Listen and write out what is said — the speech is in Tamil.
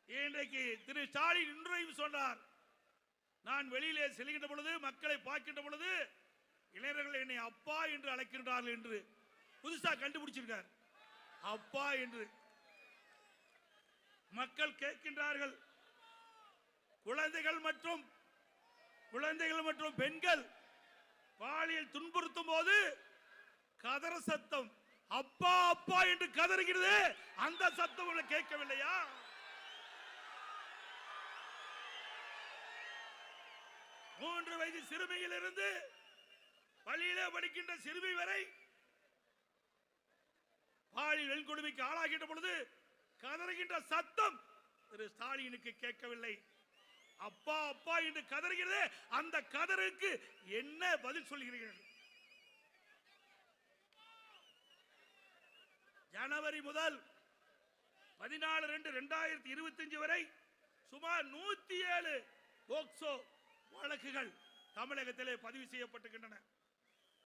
இன்றைக்கு திரு ஸ்டாலின் இன்றையும் சொன்னார், நான் வெளியிலே செல்கின்ற பொழுது மக்களை பார்க்கின்ற பொழுது இளைஞர்கள் என்னை அப்பா என்று அழைக்கின்றார்கள் என்று புதுசா கண்டுபிடிச்சிருக்கார். அப்பா என்று மக்கள் கேட்கின்றார்கள். குழந்தைகள் மற்றும் பெண்கள் பாலியல் துன்புறுத்தும் போது கதற சத்தம் அப்பா அப்பா என்று கதறுகிறது. அந்த சத்தம் கேட்கவில்லையா? மூன்று வயது சிறுமியில் இருந்து பள்ளியிலே படிக்கின்ற சிறுமி வரை பாலியல் வன்கொடுமைக்கு ஆளாகின்ற பொழுது கதறுகின்ற சத்தம் திரு ஸ்டாலினுக்கு கேட்கவில்லை. அப்பா அப்பா என்று கதறுகிறது. அந்த கதருக்கு என்ன பதில் சொல்கிறீர்கள்? ஜனவரி முதல் 14/2/2025 வரை சுமார் 107 போக்சோ வழக்குகள் தமிழகத்திலே பதிவு செய்யப்பட்டிருக்கின்றன.